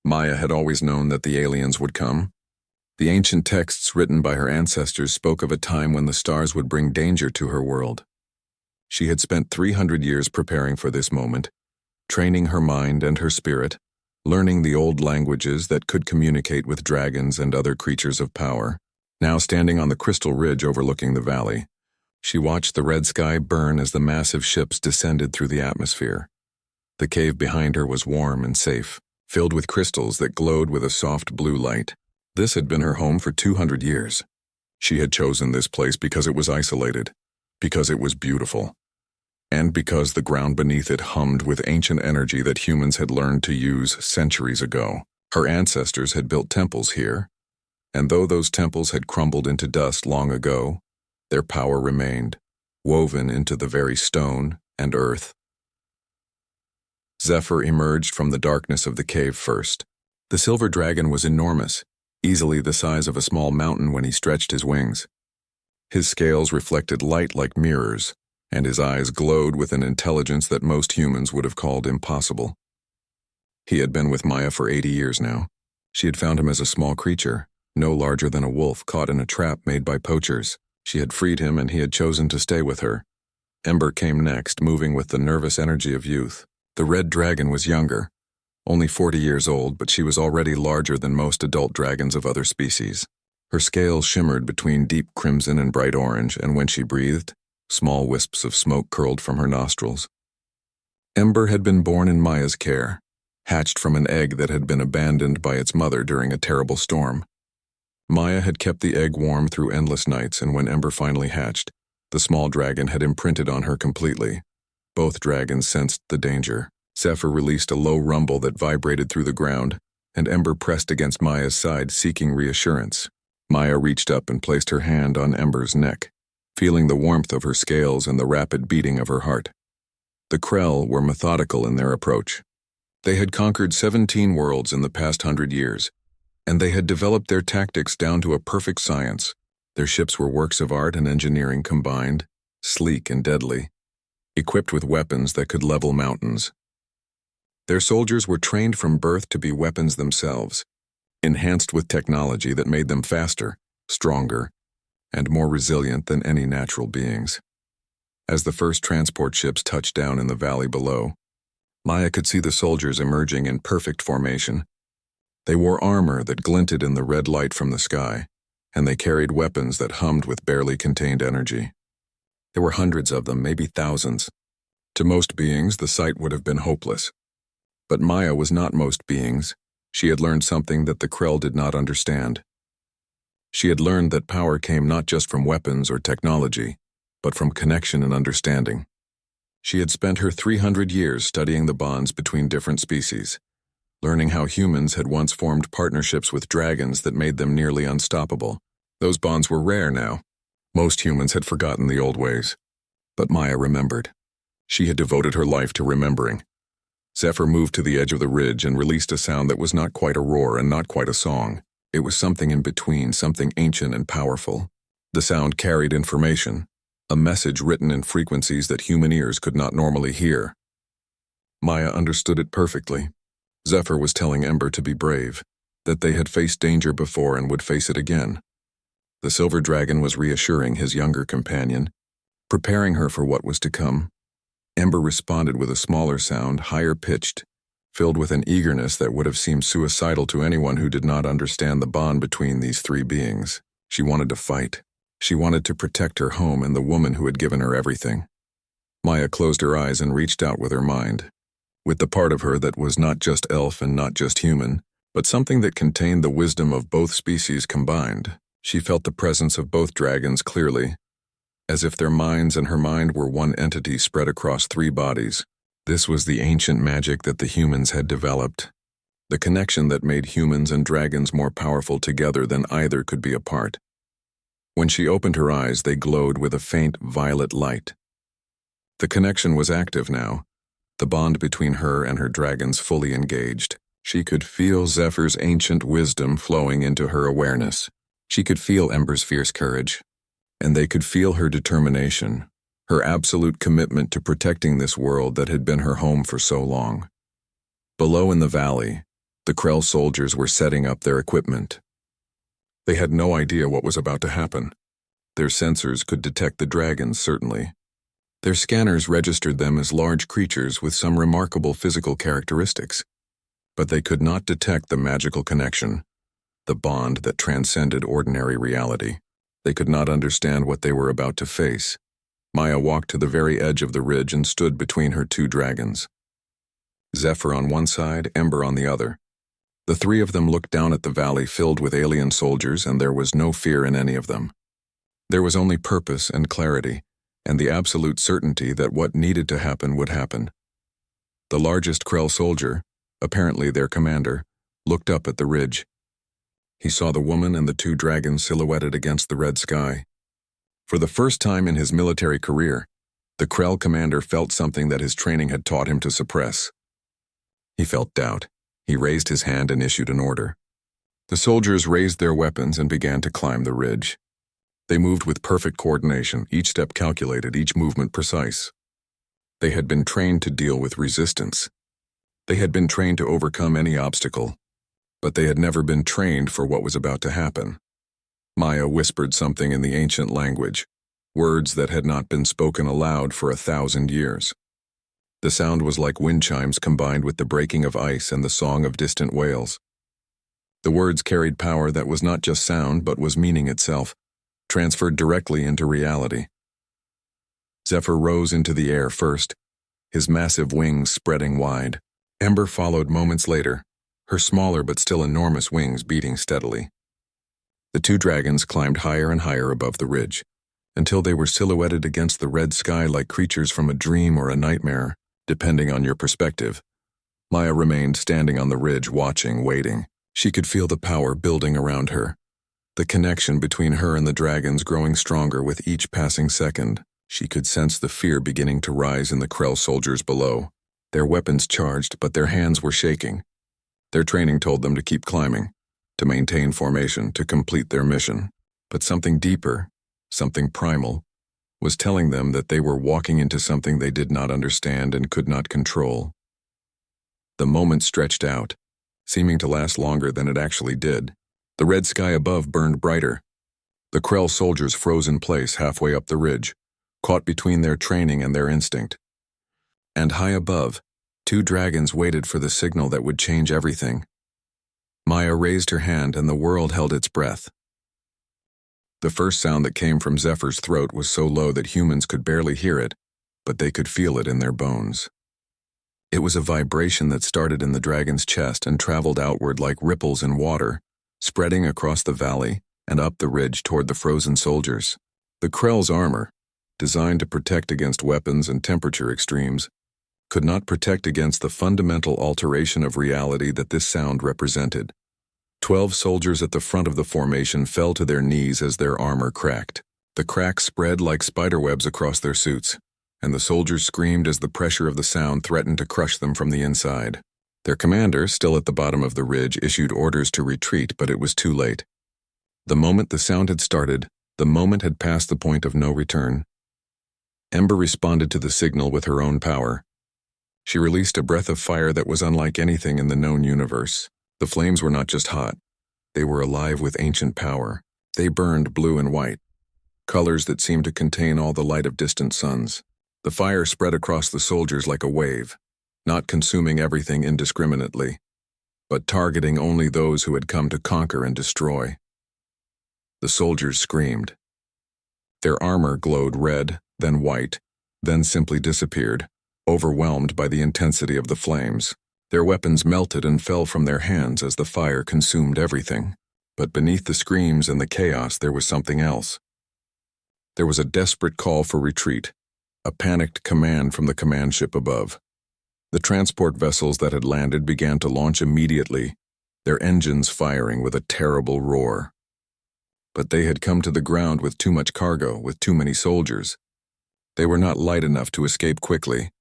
Maya had always known that the aliens would come. The ancient texts written by her ancestors spoke of a time when the stars would bring danger to her world. She had spent 300 years preparing for this moment, training her mind and her spirit, learning the old languages that could communicate with dragons and other creatures of power. Now standing on the crystal ridge overlooking the valley, she watched the red sky burn as the massive ships descended through the atmosphere. The cave behind her was warm and safe, filled with crystals that glowed with a soft blue light. This had been her home for 200 years. She had chosen this place because it was isolated, because it was beautiful, and because the ground beneath it hummed with ancient energy that humans had learned to use centuries ago. Her ancestors had built temples here, and though those temples had crumbled into dust long ago, their power remained, woven into the very stone and earth. Zephyr emerged from the darkness of the cave first. The silver dragon was enormous, easily the size of a small mountain when he stretched his wings. His scales reflected light like mirrors, and his eyes glowed with an intelligence that most humans would have called impossible. He had been with Maya for 80 years now. She had found him as a small creature, no larger than a wolf caught in a trap made by poachers. She had freed him and he had chosen to stay with her. Ember came next, moving with the nervous energy of youth. The red dragon was younger, only 40 years old, but she was already larger than most adult dragons of other species. Her scales shimmered between deep crimson and bright orange, and when she breathed, small wisps of smoke curled from her nostrils. Ember had been born in Maya's care, hatched from an egg that had been abandoned by its mother during a terrible storm. Maya had kept the egg warm through endless nights, and when Ember finally hatched, the small dragon had imprinted on her completely. Both dragons sensed the danger. Zephyr released a low rumble that vibrated through the ground, and Ember pressed against Maya's side, seeking reassurance. Maya reached up and placed her hand on Ember's neck, feeling the warmth of her scales and the rapid beating of her heart. The Krell were methodical in their approach. They had conquered 17 worlds in the past 100 years, and they had developed their tactics down to a perfect science. Their ships were works of art and engineering combined, sleek and deadly, equipped with weapons that could level mountains. Their soldiers were trained from birth to be weapons themselves, enhanced with technology that made them faster, stronger, and more resilient than any natural beings. As the first transport ships touched down in the valley below, Maya could see the soldiers emerging in perfect formation. They wore armor that glinted in the red light from the sky, and they carried weapons that hummed with barely contained energy. There were hundreds of them, maybe thousands. To most beings, the sight would have been hopeless. But Maya was not most beings. She had learned something that the Krell did not understand. She had learned that power came not just from weapons or technology, but from connection and understanding. She had spent her 300 years studying the bonds between different species, learning how humans had once formed partnerships with dragons that made them nearly unstoppable. Those bonds were rare now. Most humans had forgotten the old ways. But Maya remembered. She had devoted her life to remembering. Zephyr moved to the edge of the ridge and released a sound that was not quite a roar and not quite a song. It was something in between, something ancient and powerful. The sound carried information, a message written in frequencies that human ears could not normally hear. Maya understood it perfectly. Zephyr was telling Ember to be brave, that they had faced danger before and would face it again. The silver dragon was reassuring his younger companion, preparing her for what was to come. Ember responded with a smaller sound, higher pitched, filled with an eagerness that would have seemed suicidal to anyone who did not understand the bond between these three beings. She wanted to fight. She wanted to protect her home and the woman who had given her everything. Maya closed her eyes and reached out with her mind, with the part of her that was not just elf and not just human, but something that contained the wisdom of both species combined. She felt the presence of both dragons clearly, as if their minds and her mind were one entity spread across three bodies. This was the ancient magic that the humans had developed, the connection that made humans and dragons more powerful together than either could be apart. When she opened her eyes, they glowed with a faint violet light. The connection was active now, the bond between her and her dragons fully engaged. She could feel Zephyr's ancient wisdom flowing into her awareness. She could feel Ember's fierce courage, and they could feel her determination, her absolute commitment to protecting this world that had been her home for so long. Below in the valley, The Krell soldiers were setting up their equipment. They had no idea what was about to happen. Their sensors could detect the dragons, certainly. Their scanners registered them as large creatures with some remarkable physical characteristics. But they could not detect the magical connection, the bond that transcended ordinary reality. They could not understand what they were about to face. Maya walked to the very edge of the ridge and stood between her two dragons. Zephyr on one side, Ember on the other. The three of them looked down at the valley filled with alien soldiers, and there was no fear in any of them. There was only purpose and clarity, and the absolute certainty that what needed to happen would happen. The largest Krell soldier, apparently their commander, looked up at the ridge. He saw the woman and the two dragons silhouetted against the red sky. For the first time in his military career, the Krell commander felt something that his training had taught him to suppress. He felt doubt. He raised his hand and issued an order. The soldiers raised their weapons and began to climb the ridge. They moved with perfect coordination, each step calculated, each movement precise. They had been trained to deal with resistance. They had been trained to overcome any obstacle, but they had never been trained for what was about to happen. Maya whispered something in the ancient language, words that had not been spoken aloud for 1,000 years. The sound was like wind chimes combined with the breaking of ice and the song of distant whales. The words carried power that was not just sound but was meaning itself, transferred directly into reality. Zephyr rose into the air first, his massive wings spreading wide. Ember followed moments later, her smaller but still enormous wings beating steadily. The two dragons climbed higher and higher above the ridge, until they were silhouetted against the red sky like creatures from a dream or a nightmare, depending on your perspective. Maya remained standing on the ridge, watching, waiting. She could feel the power building around her, the connection between her and the dragons growing stronger with each passing second. She could sense the fear beginning to rise in the Krell soldiers below. Their weapons charged, but their hands were shaking. Their training told them to keep climbing, to maintain formation, to complete their mission. But something deeper, something primal, was telling them that they were walking into something they did not understand and could not control. The moment stretched out, seeming to last longer than it actually did. The red sky above burned brighter. The Krell soldiers froze in place halfway up the ridge, caught between their training and their instinct. And high above, two dragons waited for the signal that would change everything. Maya raised her hand and the world held its breath. The first sound that came from Zephyr's throat was so low that humans could barely hear it, but they could feel it in their bones. It was a vibration that started in the dragon's chest and traveled outward like ripples in water, spreading across the valley and up the ridge toward the frozen soldiers. The Krell's armor, designed to protect against weapons and temperature extremes, could not protect against the fundamental alteration of reality that this sound represented. 12 soldiers at the front of the formation fell to their knees as their armor cracked. The cracks spread like spiderwebs across their suits, and the soldiers screamed as the pressure of the sound threatened to crush them from the inside. Their commander, still at the bottom of the ridge, issued orders to retreat, but it was too late. The moment the sound had started, the moment had passed the point of no return. Ember responded to the signal with her own power. She released a breath of fire that was unlike anything in the known universe. The flames were not just hot. They were alive with ancient power. They burned blue and white, colors that seemed to contain all the light of distant suns. The fire spread across the soldiers like a wave, not consuming everything indiscriminately, but targeting only those who had come to conquer and destroy. The soldiers screamed. Their armor glowed red, then white, then simply disappeared, overwhelmed by the intensity of the flames. Their weapons melted and fell from their hands as the fire consumed everything. But beneath the screams and the chaos there was something else. There was a desperate call for retreat, a panicked command from the command ship above. The transport vessels that had landed began to launch immediately, their engines firing with a terrible roar. But they had come to the ground with too much cargo, with too many soldiers. They were not light enough to escape quickly.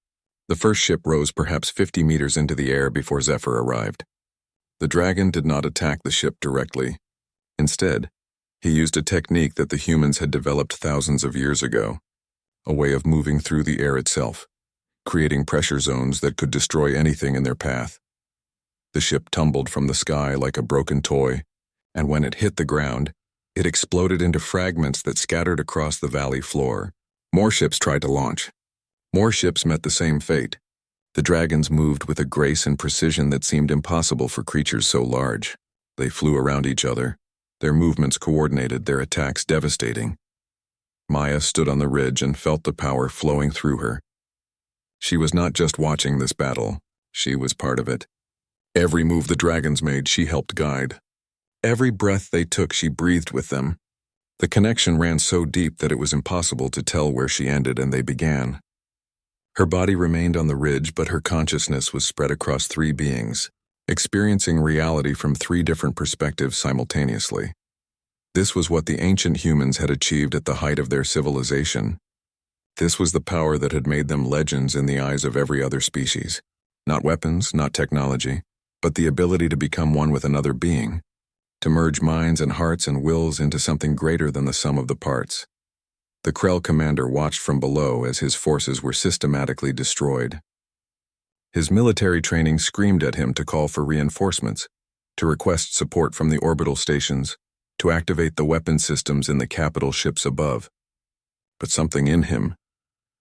The first ship rose perhaps 50 meters into the air before Zephyr arrived. The dragon did not attack the ship directly. Instead, he used a technique that the humans had developed thousands of years ago, a way of moving through the air itself, creating pressure zones that could destroy anything in their path. The ship tumbled from the sky like a broken toy, and when it hit the ground, it exploded into fragments that scattered across the valley floor. More ships tried to launch. More ships met the same fate. The dragons moved with a grace and precision that seemed impossible for creatures so large. They flew around each other, their movements coordinated, their attacks devastating. Maya stood on the ridge and felt the power flowing through her. She was not just watching this battle, she was part of it. Every move the dragons made, she helped guide. Every breath they took, she breathed with them. The connection ran so deep that it was impossible to tell where she ended and they began. Her body remained on the ridge, but her consciousness was spread across three beings, experiencing reality from three different perspectives simultaneously. This was what the ancient humans had achieved at the height of their civilization. This was the power that had made them legends in the eyes of every other species. Not weapons, not technology, but the ability to become one with another being, to merge minds and hearts and wills into something greater than the sum of the parts. The Krell commander watched from below as his forces were systematically destroyed. His military training screamed at him to call for reinforcements, to request support from the orbital stations, to activate the weapon systems in the capital ships above. But something in him,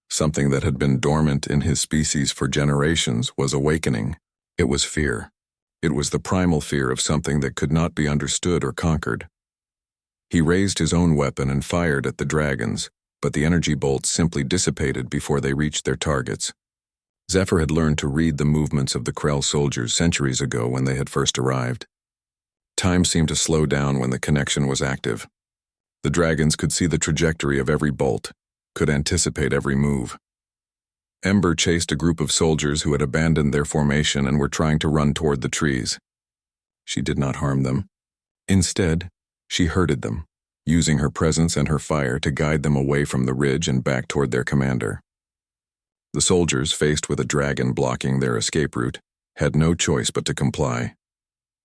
something that had been dormant in his species for generations, was awakening. It was fear. It was the primal fear of something that could not be understood or conquered. He raised his own weapon and fired at the dragons, but the energy bolts simply dissipated before they reached their targets. Zephyr had learned to read the movements of the Krell soldiers centuries ago when they had first arrived. Time seemed to slow down when the connection was active. The dragons could see the trajectory of every bolt, could anticipate every move. Ember chased a group of soldiers who had abandoned their formation and were trying to run toward the trees. She did not harm them. Instead, she herded them, using her presence and her fire to guide them away from the ridge and back toward their commander. The soldiers, faced with a dragon blocking their escape route, had no choice but to comply.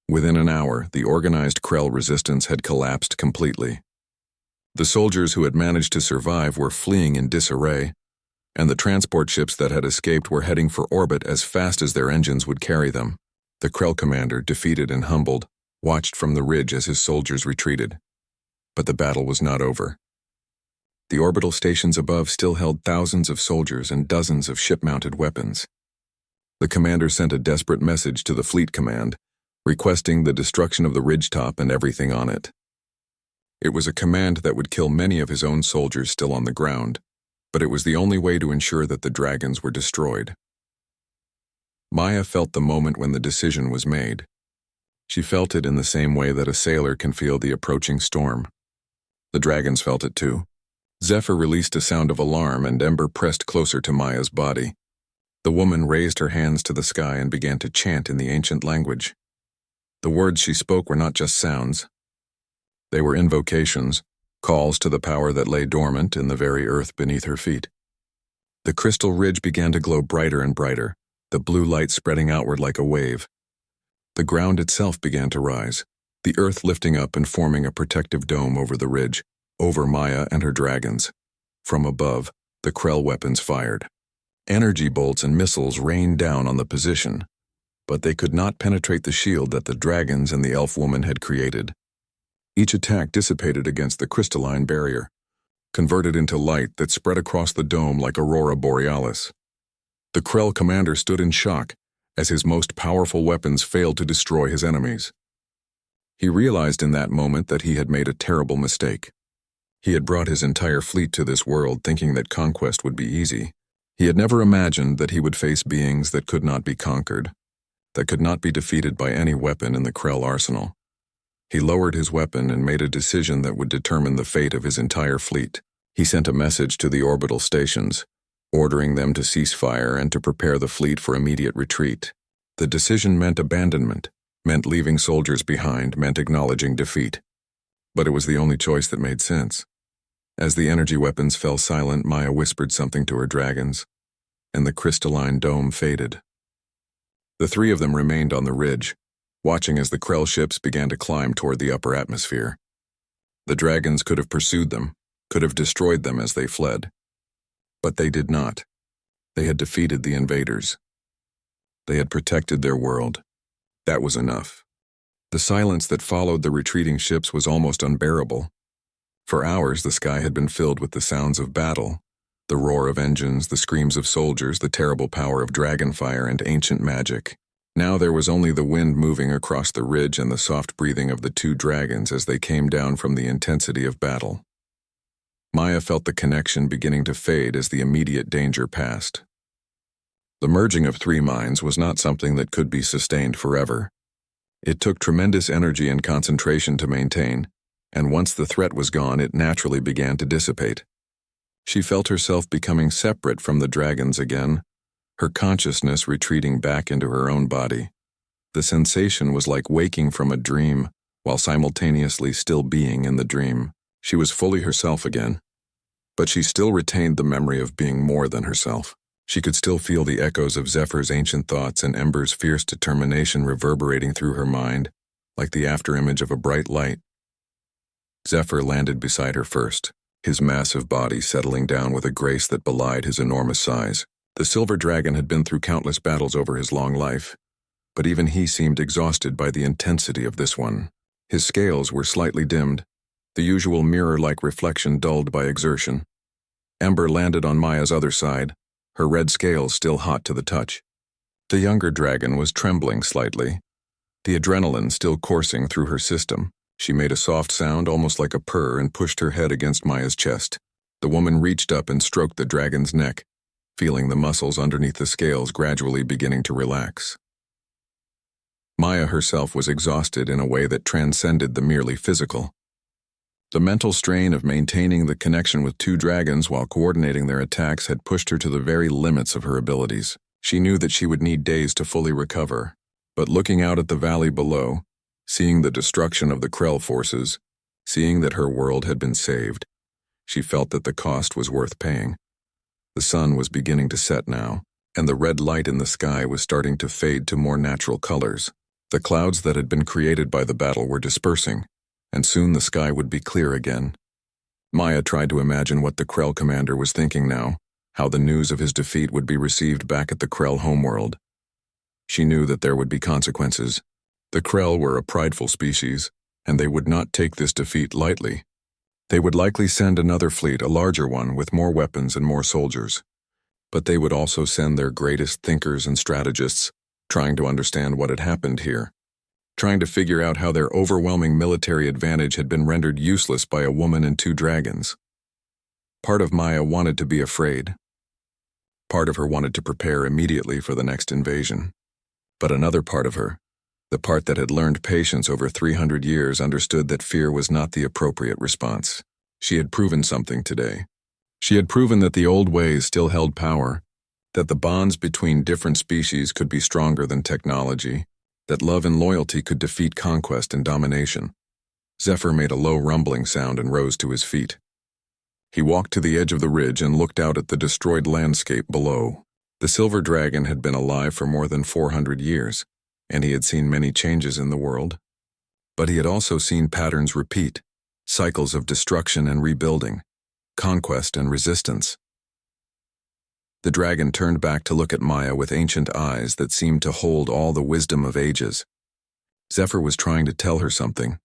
Within an hour, the organized Krell resistance had collapsed completely. The soldiers who had managed to survive were fleeing in disarray, and the transport ships that had escaped were heading for orbit as fast as their engines would carry them. The Krell commander, defeated and humbled, watched from the ridge as his soldiers retreated. But the battle was not over. The orbital stations above still held thousands of soldiers and dozens of ship-mounted weapons. The commander sent a desperate message to the fleet command, requesting the destruction of the ridgetop and everything on it. It was a command that would kill many of his own soldiers still on the ground, but it was the only way to ensure that the dragons were destroyed. Maya felt the moment when the decision was made. She felt it in the same way that a sailor can feel the approaching storm. The dragons felt it too. Zephyr released a sound of alarm and Ember pressed closer to Maya's body. The woman raised her hands to the sky and began to chant in the ancient language. The words she spoke were not just sounds. They were invocations, calls to the power that lay dormant in the very earth beneath her feet. The crystal ridge began to glow brighter and brighter, the blue light spreading outward like a wave. The ground itself began to rise, the earth lifting up and forming a protective dome over the ridge, over Maya and her dragons. From above, the Krell weapons fired. Energy bolts and missiles rained down on the position, but they could not penetrate the shield that the dragons and the elf woman had created. Each attack dissipated against the crystalline barrier, converted into light that spread across the dome like aurora borealis. The Krell commander stood in shock as his most powerful weapons failed to destroy his enemies. He realized in that moment that he had made a terrible mistake. He had brought his entire fleet to this world thinking that conquest would be easy. He had never imagined that he would face beings that could not be conquered, that could not be defeated by any weapon in the Krell arsenal. He lowered his weapon and made a decision that would determine the fate of his entire fleet. He sent a message to the orbital stations, ordering them to cease fire and to prepare the fleet for immediate retreat. The decision meant abandonment, meant leaving soldiers behind, meant acknowledging defeat. But it was the only choice that made sense. As the energy weapons fell silent, Maya whispered something to her dragons, and the crystalline dome faded. The three of them remained on the ridge, watching as the Krell ships began to climb toward the upper atmosphere. The dragons could have pursued them, could have destroyed them as they fled. But they did not. They had defeated the invaders. They had protected their world. That was enough. The silence that followed the retreating ships was almost unbearable. For hours, the sky had been filled with the sounds of battle, the roar of engines, the screams of soldiers, the terrible power of dragonfire and ancient magic. Now there was only the wind moving across the ridge and the soft breathing of the two dragons as they came down from the intensity of battle. Maya felt the connection beginning to fade as the immediate danger passed. The merging of three minds was not something that could be sustained forever. It took tremendous energy and concentration to maintain, and once the threat was gone, it naturally began to dissipate. She felt herself becoming separate from the dragons again, her consciousness retreating back into her own body. The sensation was like waking from a dream, while simultaneously still being in the dream. She was fully herself again, but she still retained the memory of being more than herself. She could still feel the echoes of Zephyr's ancient thoughts and Ember's fierce determination reverberating through her mind, like the afterimage of a bright light. Zephyr landed beside her first, his massive body settling down with a grace that belied his enormous size. The silver dragon had been through countless battles over his long life, but even he seemed exhausted by the intensity of this one. His scales were slightly dimmed, the usual mirror-like reflection dulled by exertion. Ember landed on Maya's other side, her red scales still hot to the touch. The younger dragon was trembling slightly, the adrenaline still coursing through her system. She made a soft sound, almost like a purr, and pushed her head against Maya's chest. The woman reached up and stroked the dragon's neck, feeling the muscles underneath the scales gradually beginning to relax. Maya herself was exhausted in a way that transcended the merely physical. The mental strain of maintaining the connection with two dragons while coordinating their attacks had pushed her to the very limits of her abilities. She knew that she would need days to fully recover, but looking out at the valley below, seeing the destruction of the Krell forces, seeing that her world had been saved, she felt that the cost was worth paying. The sun was beginning to set now, and the red light in the sky was starting to fade to more natural colors. The clouds that had been created by the battle were dispersing, and soon the sky would be clear again. Maya tried to imagine what the Krell commander was thinking now, how the news of his defeat would be received back at the Krell homeworld. She knew that there would be consequences. The Krell were a prideful species, and they would not take this defeat lightly. They would likely send another fleet, a larger one, with more weapons and more soldiers. But they would also send their greatest thinkers and strategists, trying to understand what had happened here, trying to figure out how their overwhelming military advantage had been rendered useless by a woman and two dragons. Part of Maya wanted to be afraid. Part of her wanted to prepare immediately for the next invasion. But another part of her, the part that had learned patience over 300 years, understood that fear was not the appropriate response. She had proven something today. She had proven that the old ways still held power, that the bonds between different species could be stronger than technology, that love and loyalty could defeat conquest and domination. Zephyr made a low rumbling sound and rose to his feet. He walked to the edge of the ridge and looked out at the destroyed landscape below. The silver dragon had been alive for more than 400 years, and he had seen many changes in the world. But he had also seen patterns repeat, cycles of destruction and rebuilding, conquest and resistance. The dragon turned back to look at Maya with ancient eyes that seemed to hold all the wisdom of ages. Zephyr was trying to tell her something,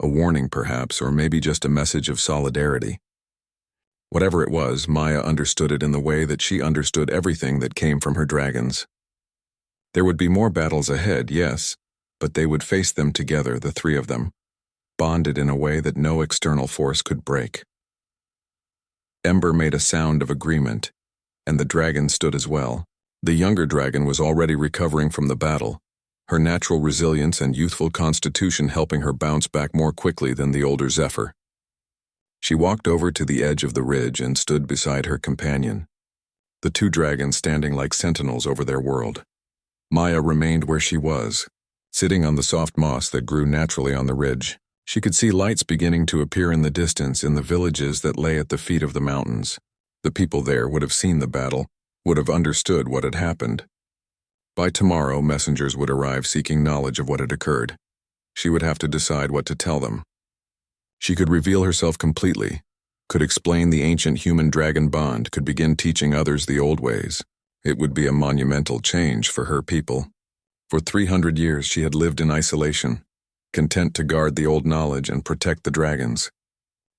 a warning perhaps, or maybe just a message of solidarity. Whatever it was, Maya understood it in the way that she understood everything that came from her dragons. There would be more battles ahead, yes, but they would face them together, the three of them, bonded in a way that no external force could break. Ember made a sound of agreement, and the dragon stood as well. The younger dragon was already recovering from the battle, her natural resilience and youthful constitution helping her bounce back more quickly than the older Zephyr. She walked over to the edge of the ridge and stood beside her companion, the two dragons standing like sentinels over their world. Maya remained where she was, sitting on the soft moss that grew naturally on the ridge. She could see lights beginning to appear in the distance in the villages that lay at the feet of the mountains. The people there would have seen the battle, would have understood what had happened. By tomorrow, messengers would arrive seeking knowledge of what had occurred. She would have to decide what to tell them. She could reveal herself completely, could explain the ancient human-dragon bond, could begin teaching others the old ways. It would be a monumental change for her people. For 300 years she had lived in isolation, content to guard the old knowledge and protect the dragons.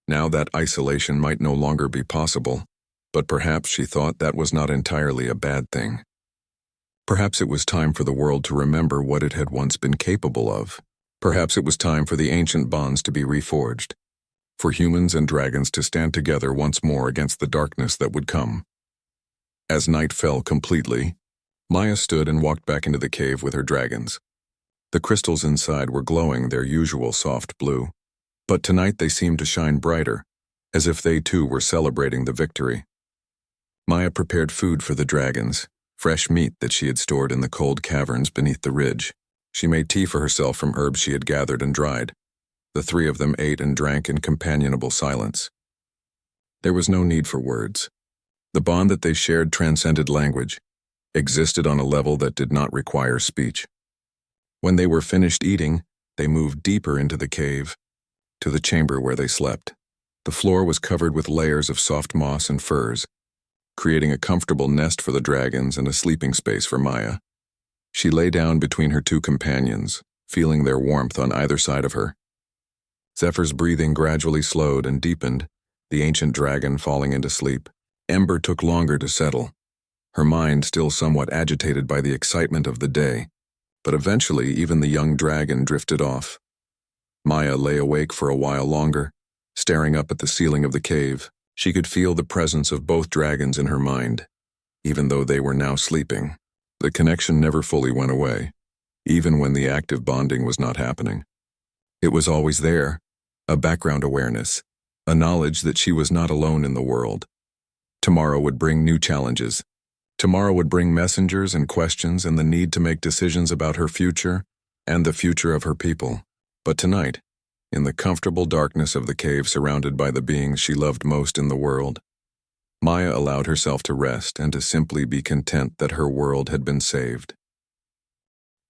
Now that isolation might no longer be possible, but perhaps she thought that was not entirely a bad thing. Perhaps it was time for the world to remember what it had once been capable of. Perhaps it was time for the ancient bonds to be reforged, for humans and dragons to stand together once more against the darkness that would come. As night fell completely, Maya stood and walked back into the cave with her dragons. The crystals inside were glowing their usual soft blue, but tonight they seemed to shine brighter, as if they too were celebrating the victory. Maya prepared food for the dragons, fresh meat that she had stored in the cold caverns beneath the ridge. She made tea for herself from herbs she had gathered and dried. The three of them ate and drank in companionable silence. There was no need for words. The bond that they shared transcended language, existed on a level that did not require speech. When they were finished eating, they moved deeper into the cave, to the chamber where they slept. The floor was covered with layers of soft moss and furs, creating a comfortable nest for the dragons and a sleeping space for Maya. She lay down between her two companions, feeling their warmth on either side of her. Zephyr's breathing gradually slowed and deepened, the ancient dragon falling into sleep. Ember took longer to settle, her mind still somewhat agitated by the excitement of the day, but eventually even the young dragon drifted off. Maya lay awake for a while longer, staring up at the ceiling of the cave. She could feel the presence of both dragons in her mind, even though they were now sleeping. The connection never fully went away, even when the active bonding was not happening. It was always there, a background awareness, a knowledge that she was not alone in the world. Tomorrow would bring new challenges. Tomorrow would bring messengers and questions and the need to make decisions about her future and the future of her people. But tonight, in the comfortable darkness of the cave surrounded by the beings she loved most in the world, Maya allowed herself to rest and to simply be content that her world had been saved.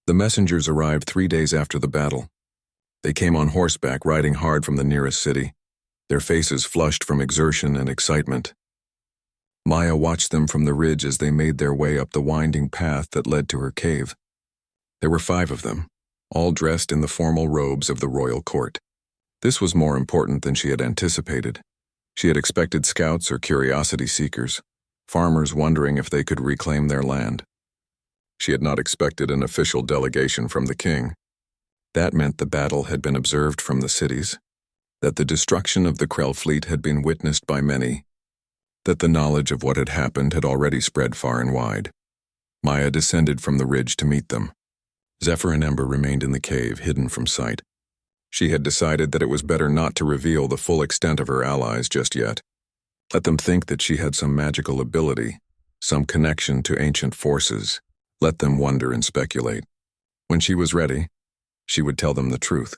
The messengers arrived 3 days after the battle. They came on horseback, riding hard from the nearest city, their faces flushed from exertion and excitement. Maya watched them from the ridge as they made their way up the winding path that led to her cave. There were 5 of them, all dressed in the formal robes of the royal court. This was more important than she had anticipated. She had expected scouts or curiosity seekers, farmers wondering if they could reclaim their land. She had not expected an official delegation from the king. That meant the battle had been observed from the cities, that the destruction of the Krell fleet had been witnessed by many, that the knowledge of what had happened had already spread far and wide. Maya descended from the ridge to meet them. Zephyr and Ember remained in the cave, hidden from sight. She had decided that it was better not to reveal the full extent of her allies just yet. Let them think that she had some magical ability, some connection to ancient forces. Let them wonder and speculate. When she was ready, she would tell them the truth.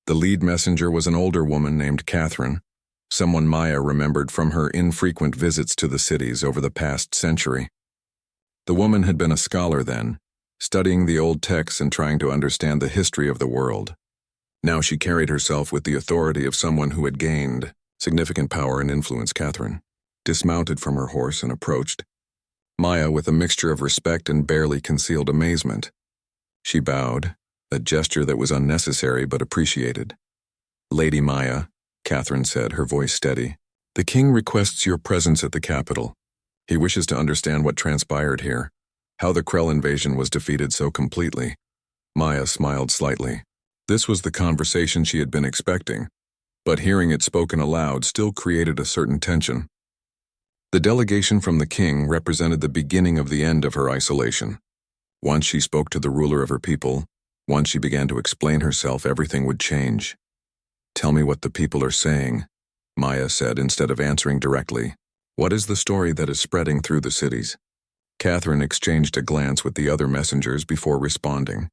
The lead messenger was an older woman named Catherine, someone Maya remembered from her infrequent visits to the cities over the past century. The woman had been a scholar then, studying the old texts and trying to understand the history of the world. Now she carried herself with the authority of someone who had gained significant power and influence. Catherine dismounted from her horse and approached Maya with a mixture of respect and barely concealed amazement. She bowed, a gesture that was unnecessary but appreciated. "Lady Maya," Catherine said, her voice steady, "the king requests your presence at the capital. He wishes to understand what transpired here, how the Krell invasion was defeated so completely." Maya smiled slightly. This was the conversation she had been expecting, but hearing it spoken aloud still created a certain tension. The delegation from the king represented the beginning of the end of her isolation. Once she spoke to the ruler of her people, once she began to explain herself, everything would change. "Tell me what the people are saying," Maya said instead of answering directly. "What is the story that is spreading through the cities?" Catherine exchanged a glance with the other messengers before responding.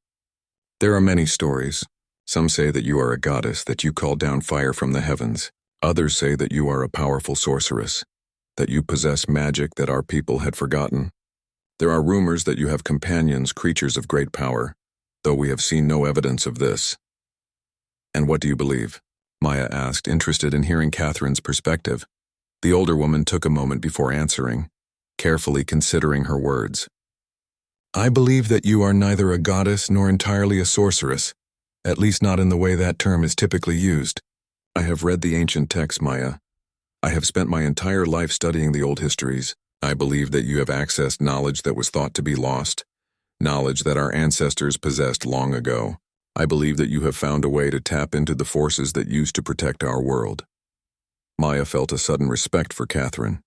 "There are many stories. Some say that you are a goddess, that you call down fire from the heavens. Others say that you are a powerful sorceress, that you possess magic that our people had forgotten. There are rumors that you have companions, creatures of great power, though we have seen no evidence of this." "And what do you believe?" Maya asked, interested in hearing Catherine's perspective. The older woman took a moment before answering, carefully considering her words. I believe that you are neither a goddess nor entirely a sorceress, at least not in the way that term is typically used. I have read the ancient texts, Maya. I have spent my entire life studying the old histories. I believe that you have accessed knowledge that was thought to be lost, knowledge that our ancestors possessed long ago. I believe that you have found a way to tap into the forces that used to protect our world. Maya felt a sudden respect for Catherine.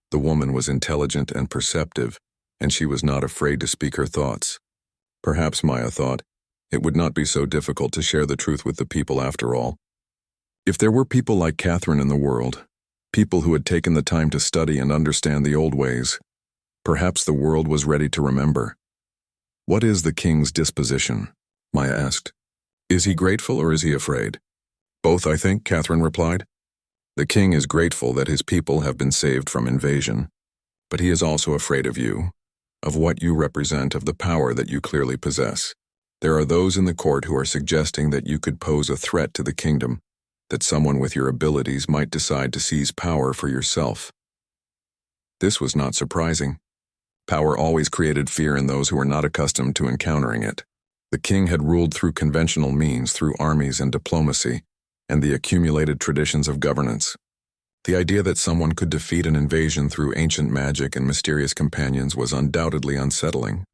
The woman was intelligent and perceptive, and she was not afraid to speak her thoughts. Perhaps, Maya thought, it would not be so difficult to share the truth with the people after all. If there were people like Catherine in the world, people who had taken the time to study and understand the old ways, perhaps the world was ready to remember. What is the king's disposition? Maya asked. Is he grateful or is he afraid? Both, I think, Catherine replied. The king is grateful that his people have been saved from invasion, but he is also afraid of you, of what you represent, of the power that you clearly possess. There are those in the court who are suggesting that you could pose a threat to the kingdom, that someone with your abilities might decide to seize power for yourself. This was not surprising. Power always created fear in those who were not accustomed to encountering it. The king had ruled through conventional means, through armies and diplomacy, and the accumulated traditions of governance. The idea that someone could defeat an invasion through ancient magic and mysterious companions was undoubtedly unsettling.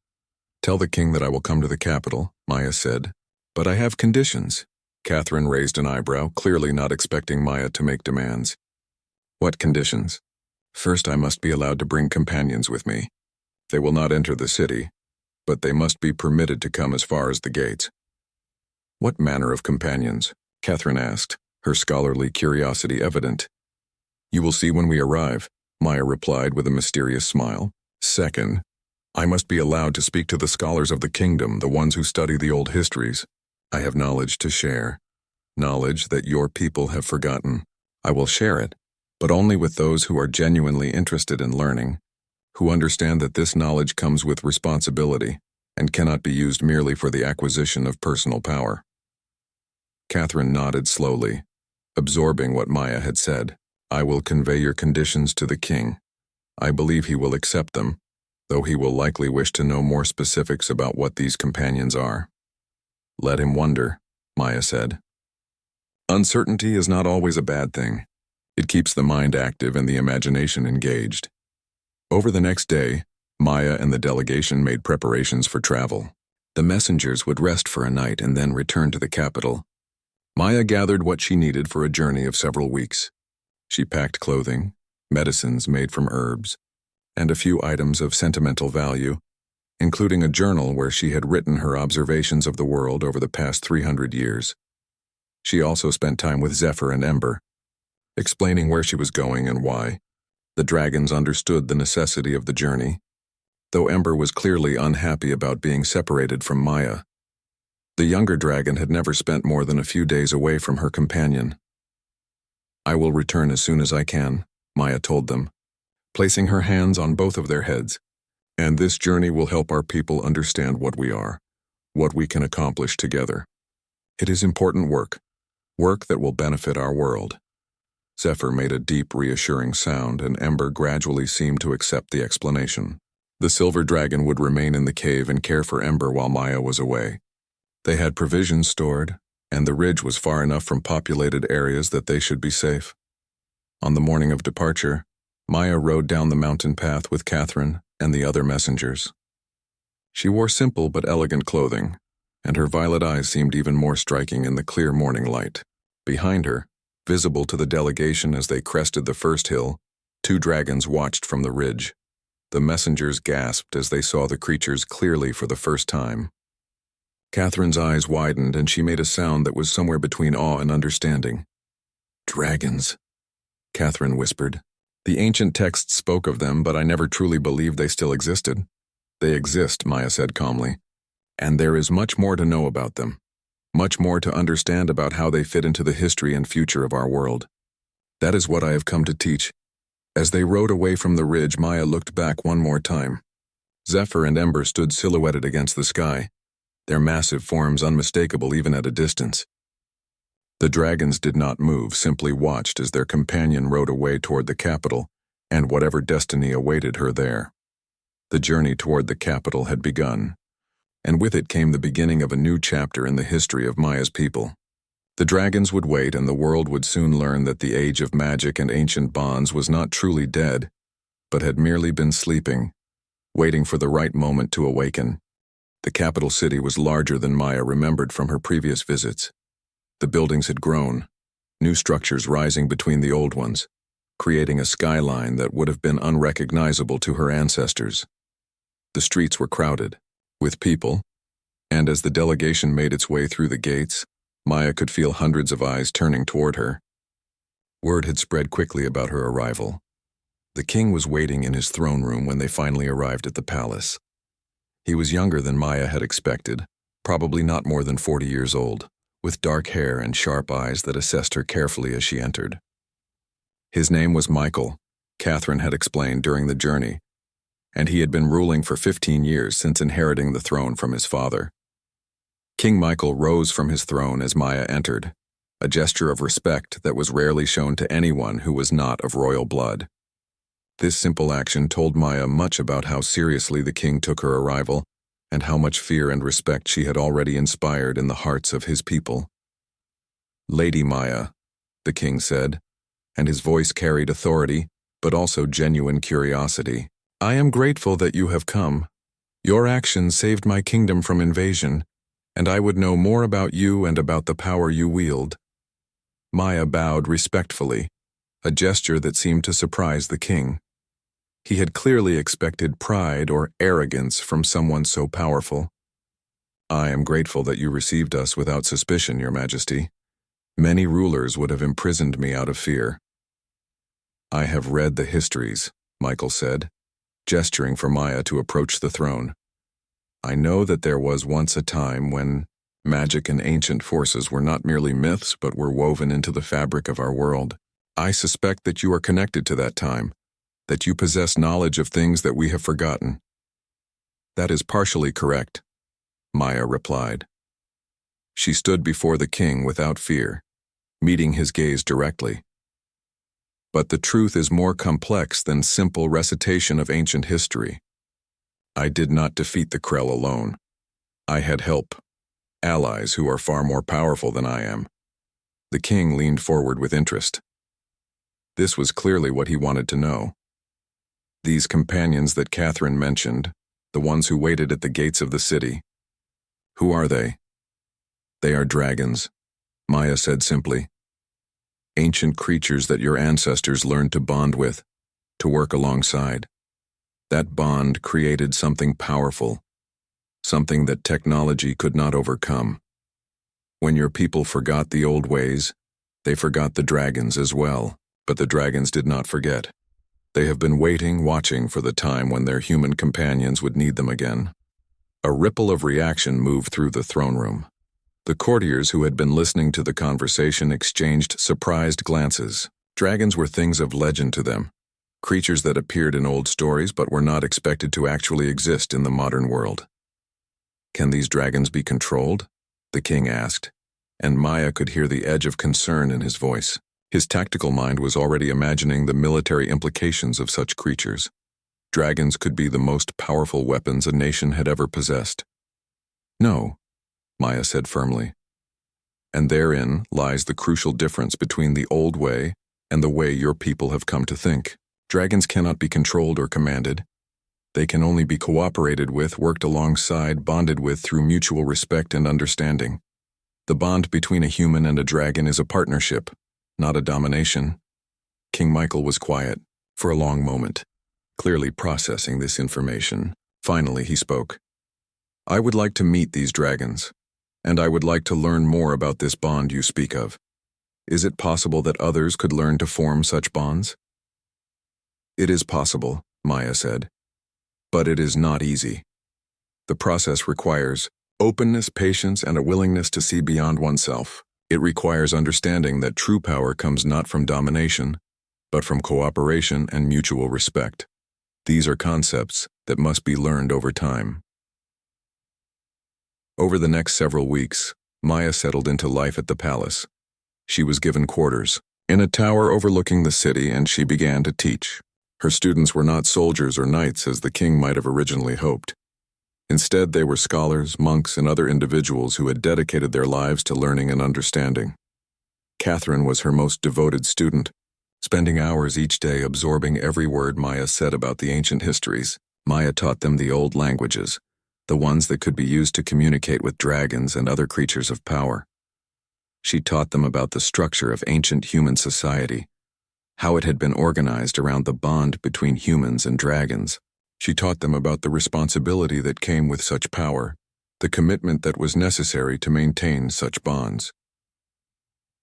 Tell the king that I will come to the capital, Maya said. But I have conditions. Catherine raised an eyebrow, clearly not expecting Maya to make demands. What conditions? First, I must be allowed to bring companions with me. They will not enter the city, but they must be permitted to come as far as the gates. What manner of companions? Catherine asked, her scholarly curiosity evident. You will see when we arrive, Maya replied with a mysterious smile. Second, I must be allowed to speak to the scholars of the kingdom, the ones who study the old histories. I have knowledge to share, knowledge that your people have forgotten. I will share it, but only with those who are genuinely interested in learning, who understand that this knowledge comes with responsibility and cannot be used merely for the acquisition of personal power. Catherine nodded slowly, absorbing what Maya had said. I will convey your conditions to the king. I believe he will accept them, though he will likely wish to know more specifics about what these companions are. Let him wonder, Maya said. Uncertainty is not always a bad thing. It keeps the mind active and the imagination engaged. Over the next day, Maya and the delegation made preparations for travel. The messengers would rest for a night and then return to the capital. Maya gathered what she needed for a journey of several weeks. She packed clothing, medicines made from herbs, and a few items of sentimental value, including a journal where she had written her observations of the world over the past 300 years. She also spent time with Zephyr and Ember, explaining where she was going and why. The dragons understood the necessity of the journey, though Ember was clearly unhappy about being separated from Maya. The younger dragon had never spent more than a few days away from her companion. I will return as soon as I can, Maya told them, placing her hands on both of their heads. And this journey will help our people understand what we are, what we can accomplish together. It is important work, work that will benefit our world. Zephyr made a deep, reassuring sound, and Ember gradually seemed to accept the explanation. The silver dragon would remain in the cave and care for Ember while Maya was away. They had provisions stored, and the ridge was far enough from populated areas that they should be safe. On the morning of departure, Maya rode down the mountain path with Catherine and the other messengers. She wore simple but elegant clothing, and her violet eyes seemed even more striking in the clear morning light. Behind her, visible to the delegation as they crested the first hill, 2 dragons watched from the ridge. The messengers gasped as they saw the creatures clearly for the first time. Catherine's eyes widened and she made a sound that was somewhere between awe and understanding. Dragons, Catherine whispered. The ancient texts spoke of them, but I never truly believed they still existed. They exist, Maya said calmly, and there is much more to know about them, much more to understand about how they fit into the history and future of our world. That is what I have come to teach. As they rode away from the ridge, Maya looked back one more time. Zephyr and Ember stood silhouetted against the sky, their massive forms unmistakable even at a distance. The dragons did not move, simply watched as their companion rode away toward the capital and whatever destiny awaited her there. The journey toward the capital had begun, and with it came the beginning of a new chapter in the history of Maya's people. The dragons would wait, and the world would soon learn that the age of magic and ancient bonds was not truly dead, but had merely been sleeping, waiting for the right moment to awaken. The capital city was larger than Maya remembered from her previous visits. The buildings had grown, new structures rising between the old ones, creating a skyline that would have been unrecognizable to her ancestors. The streets were crowded with people, and as the delegation made its way through the gates, Maya could feel hundreds of eyes turning toward her. Word had spread quickly about her arrival. The king was waiting in his throne room when they finally arrived at the palace. He was younger than Maya had expected, probably not more than 40 years old, with dark hair and sharp eyes that assessed her carefully as she entered. His name was Michael, Catherine had explained during the journey, and he had been ruling for 15 years since inheriting the throne from his father. King Michael rose from his throne as Maya entered, a gesture of respect that was rarely shown to anyone who was not of royal blood. This simple action told Maya much about how seriously the king took her arrival and how much fear and respect she had already inspired in the hearts of his people. "Lady Maya," the king said, and his voice carried authority, but also genuine curiosity. "I am grateful that you have come. Your action saved my kingdom from invasion, and I would know more about you and about the power you wield." Maya bowed respectfully, a gesture that seemed to surprise the king. He had clearly expected pride or arrogance from someone so powerful. "I am grateful that you received us without suspicion, Your Majesty. Many rulers would have imprisoned me out of fear." "I have read the histories," Michael said, gesturing for Maya to approach the throne. "I know that there was once a time when magic and ancient forces were not merely myths but were woven into the fabric of our world. I suspect that you are connected to that time, that you possess knowledge of things that we have forgotten." "That is partially correct," Maya replied. She stood before the king without fear, meeting his gaze directly. "But the truth is more complex than simple recitation of ancient history. I did not defeat the Krell alone. I had help, allies who are far more powerful than I am." The king leaned forward with interest. This was clearly what he wanted to know. These companions that Catherine mentioned, the ones who waited at the gates of the city, who are they? "They are dragons," Maya said simply. "Ancient creatures that your ancestors learned to bond with, to work alongside. That bond created something powerful, something that technology could not overcome. When your people forgot the old ways, they forgot the dragons as well, but the dragons did not forget. They have been waiting, watching for the time when their human companions would need them again." A ripple of reaction moved through the throne room. The courtiers who had been listening to the conversation exchanged surprised glances. Dragons were things of legend to them, creatures that appeared in old stories but were not expected to actually exist in the modern world. "Can these dragons be controlled?" the king asked, and Maya could hear the edge of concern in his voice. His tactical mind was already imagining the military implications of such creatures. Dragons could be the most powerful weapons a nation had ever possessed. "No," Maya said firmly. "And therein lies the crucial difference between the old way and the way your people have come to think. Dragons cannot be controlled or commanded. They can only be cooperated with, worked alongside, bonded with through mutual respect and understanding. The bond between a human and a dragon is a partnership, not a domination." King Michael was quiet for a long moment, clearly processing this information. Finally, he spoke. "I would like to meet these dragons, and I would like to learn more about this bond you speak of. Is it possible that others could learn to form such bonds?" "It is possible," Maya said, "but it is not easy. The process requires openness, patience, and a willingness to see beyond oneself. It requires understanding that true power comes not from domination, but from cooperation and mutual respect. These are concepts that must be learned over time." Over the next several weeks, Maya settled into life at the palace. She was given quarters in a tower overlooking the city, and she began to teach. Her students were not soldiers or knights as the king might have originally hoped. Instead, they were scholars, monks, and other individuals who had dedicated their lives to learning and understanding. Catherine was her most devoted student, spending hours each day absorbing every word Maya said about the ancient histories. Maya taught them the old languages, the ones that could be used to communicate with dragons and other creatures of power. She taught them about the structure of ancient human society, how it had been organized around the bond between humans and dragons. She taught them about the responsibility that came with such power, the commitment that was necessary to maintain such bonds.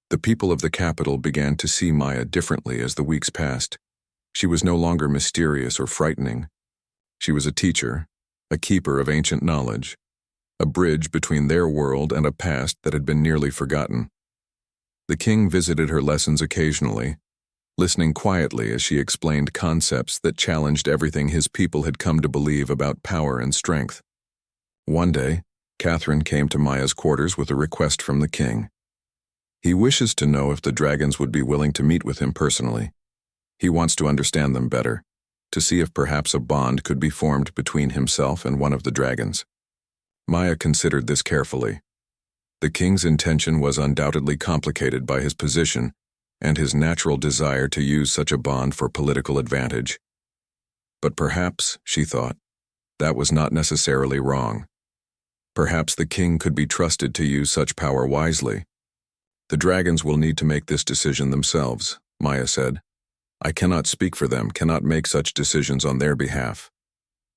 The people of the capital began to see Maya differently as the weeks passed. She was no longer mysterious or frightening. She was a teacher, a keeper of ancient knowledge, a bridge between their world and a past that had been nearly forgotten. The king visited her lessons occasionally, listening quietly as she explained concepts that challenged everything his people had come to believe about power and strength. One day, Catherine came to Maya's quarters with a request from the king. He wishes to know if the dragons would be willing to meet with him personally. He wants to understand them better, to see if perhaps a bond could be formed between himself and one of the dragons. Maya considered this carefully. The king's intention was undoubtedly complicated by his position and his natural desire to use such a bond for political advantage. But perhaps, she thought, that was not necessarily wrong. Perhaps the king could be trusted to use such power wisely. The dragons will need to make this decision themselves, Maya said. I cannot speak for them, cannot make such decisions on their behalf.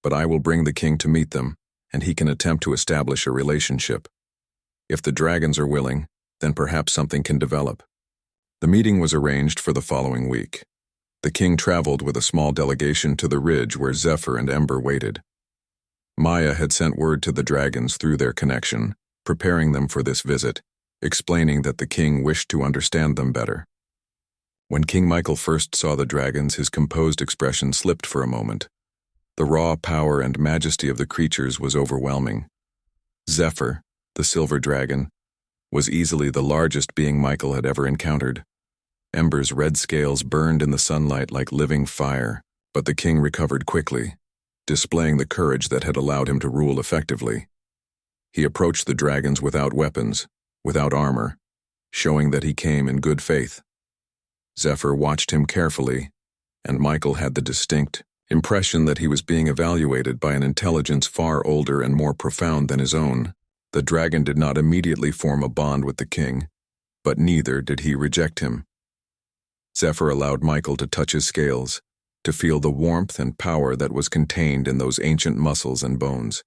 But I will bring the king to meet them, and he can attempt to establish a relationship. If the dragons are willing, then perhaps something can develop. The meeting was arranged for the following week. The king traveled with a small delegation to the ridge where Zephyr and Ember waited. Maya had sent word to the dragons through their connection, preparing them for this visit, explaining that the king wished to understand them better. When King Michael first saw the dragons, his composed expression slipped for a moment. The raw power and majesty of the creatures was overwhelming. Zephyr, the silver dragon, was easily the largest being Michael had ever encountered. Ember's red scales burned in the sunlight like living fire, but the king recovered quickly, displaying the courage that had allowed him to rule effectively. He approached the dragons without weapons, without armor, showing that he came in good faith. Zephyr watched him carefully, and Michael had the distinct impression that he was being evaluated by an intelligence far older and more profound than his own. The dragon did not immediately form a bond with the king, but neither did he reject him. Zephyr allowed Michael to touch his scales, to feel the warmth and power that was contained in those ancient muscles and bones.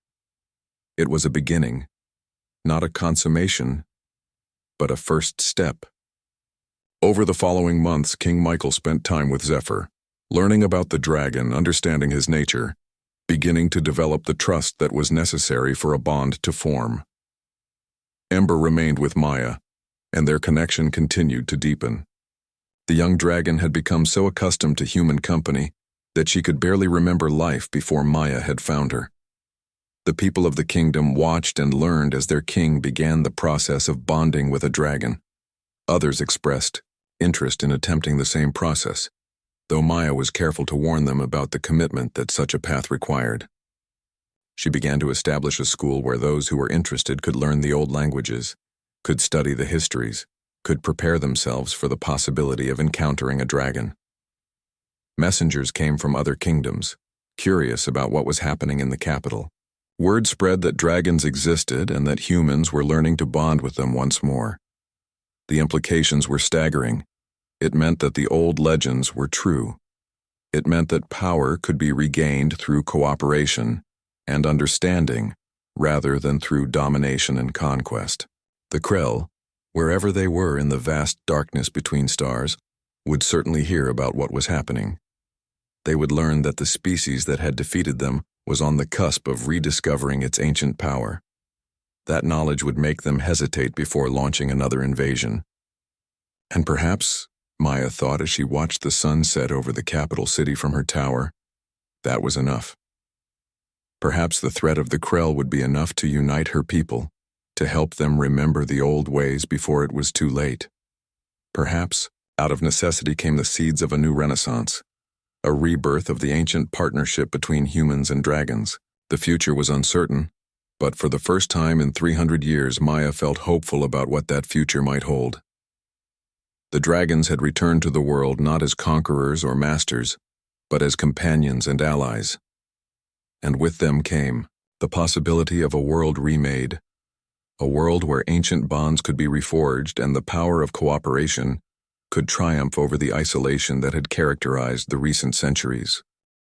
It was a beginning, not a consummation, but a first step. Over the following months, King Michael spent time with Zephyr, learning about the dragon, understanding his nature, beginning to develop the trust that was necessary for a bond to form. Ember remained with Maya, and their connection continued to deepen. The young dragon had become so accustomed to human company that she could barely remember life before Maya had found her. The people of the kingdom watched and learned as their king began the process of bonding with a dragon. Others expressed interest in attempting the same process, though Maya was careful to warn them about the commitment that such a path required. She began to establish a school where those who were interested could learn the old languages, could study the histories, could prepare themselves for the possibility of encountering a dragon. Messengers came from other kingdoms, curious about what was happening in the capital. Word spread that dragons existed and that humans were learning to bond with them once more. The implications were staggering. It meant that the old legends were true. It meant that power could be regained through cooperation and understanding rather than through domination and conquest. The Krell, wherever they were in the vast darkness between stars, would certainly hear about what was happening. They would learn that the species that had defeated them was on the cusp of rediscovering its ancient power. That knowledge would make them hesitate before launching another invasion. And perhaps, Maya thought as she watched the sun set over the capital city from her tower, that was enough. Perhaps the threat of the Krell would be enough to unite her people, to help them remember the old ways before it was too late. Perhaps, out of necessity came the seeds of a new renaissance, a rebirth of the ancient partnership between humans and dragons. The future was uncertain, but for the first time in 300 years, Maya felt hopeful about what that future might hold. The dragons had returned to the world not as conquerors or masters, but as companions and allies. And with them came the possibility of a world remade, a world where ancient bonds could be reforged and the power of cooperation could triumph over the isolation that had characterized the recent centuries.